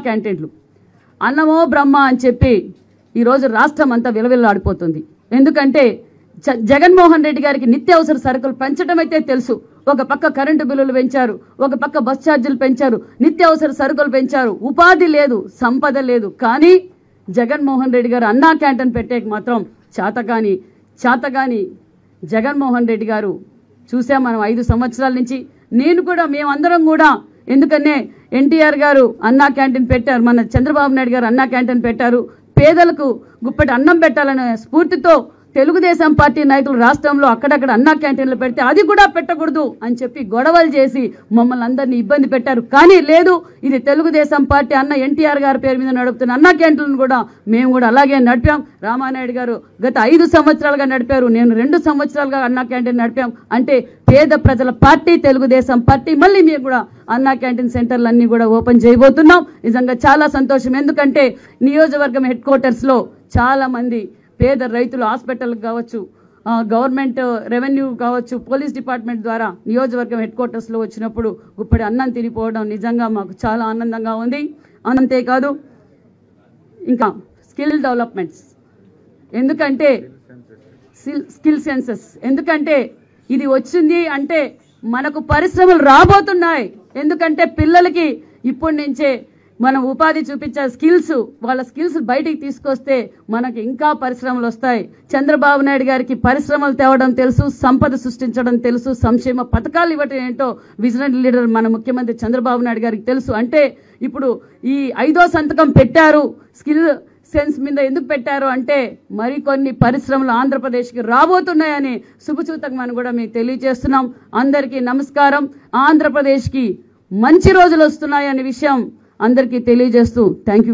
క్యాంటీన్లు అన్నమో బ్రహ్మ అని చెప్పి ఈరోజు రాష్ట్రం అంతా విలవిల్లాడిపోతుంది. ఎందుకంటే జగన్మోహన్ రెడ్డి గారికి నిత్యావసర సరుకులు పెంచడం అయితే తెలుసు. ఒక పక్క కరెంటు బిల్లులు పెంచారు, ఒక పక్క బస్ ఛార్జీలు పెంచారు, నిత్యావసర సరుకులు పెంచారు, ఉపాధి లేదు, సంపద లేదు. కానీ జగన్మోహన్ రెడ్డి గారు అన్నా క్యాంటీన్ పెట్టేకి మాత్రం చేతగాని జగన్మోహన్ రెడ్డి గారు చూసాం మనం 5 సంవత్సరాల నుంచి. మేమందరం కూడా ఎందుకనే ఎన్టీఆర్ గారు అన్నా క్యాంటీన్ పెట్టారు, మన చంద్రబాబు నాయుడు గారు అన్నా క్యాంటీన్ పెట్టారు. పేదలకు గుప్పటి అన్నం పెట్టాలనే స్ఫూర్తితో తెలుగుదేశం పార్టీ నాయకులు రాష్ట్రంలో అక్కడక్కడ అన్నా క్యాంటీన్లు పెడితే అది కూడా పెట్టకూడదు అని చెప్పి గొడవలు చేసి మమ్మల్ని అందరినీ ఇబ్బంది పెట్టారు. కానీ లేదు, ఇది తెలుగుదేశం పార్టీ అన్న ఎన్టీఆర్ గారి పేరు మీద నడుపుతున్న అన్నా క్యాంటీన్లు కూడా మేము కూడా అలాగే నడిపాం. రామానాయుడు గారు గత 5 సంవత్సరాలుగా నడిపారు, నేను 2 సంవత్సరాలుగా అన్నా క్యాంటీన్ నడిపాం. అంటే పేద ప్రజల పార్టీ తెలుగుదేశం పార్టీ. మళ్ళీ మేము కూడా అన్నా క్యాంటీన్ సెంటర్లు అన్నీ కూడా ఓపెన్ చేయబోతున్నాం. నిజంగా చాలా సంతోషం. ఎందుకంటే నియోజకవర్గం హెడ్ క్వార్టర్స్లో చాలా మంది పేద రైతులు హాస్పిటల్ కావచ్చు, గవర్నమెంట్ రెవెన్యూ కావచ్చు, పోలీస్ డిపార్ట్మెంట్ ద్వారా నియోజకవర్గం హెడ్ క్వార్టర్స్లో వచ్చినప్పుడు గుప్పటి అన్నం తినిపోవడం నిజంగా మాకు చాలా ఆనందంగా ఉంది. అంతేకాదు ఇంకా స్కిల్ డెవలప్మెంట్స్, ఎందుకంటే స్కిల్ సెన్సెస్, ఎందుకంటే ఇది వచ్చింది అంటే మనకు పరిశ్రమలు రాబోతున్నాయి. ఎందుకంటే పిల్లలకి ఇప్పటి నుంచే మనం ఉపాధి చూపించే వాళ్ళ స్కిల్స్ బయటికి తీసుకొస్తే మనకి ఇంకా పరిశ్రమలు వస్తాయి. చంద్రబాబు నాయుడు గారికి పరిశ్రమలు తేవడం తెలుసు, సంపద సృష్టించడం తెలుసు, సంక్షేమ పథకాలు ఇవ్వటం ఏంటో విజనరీ లీడర్ మన ముఖ్యమంత్రి చంద్రబాబు నాయుడు గారికి తెలుసు. అంటే ఇప్పుడు ఈ 5వ సంతకం పెట్టారు. స్కిల్ సెన్స్ మీద ఎందుకు పెట్టారు అంటే మరికొన్ని పరిశ్రమలు ఆంధ్రప్రదేశ్కి రాబోతున్నాయని శుభసూచకం అని కూడా మీకు తెలియజేస్తున్నాం. అందరికీ నమస్కారం. ఆంధ్రప్రదేశ్కి మంచి రోజులు వస్తున్నాయనే విషయం అందరికీ తెలియజేస్తూ థ్యాంక్ యూ.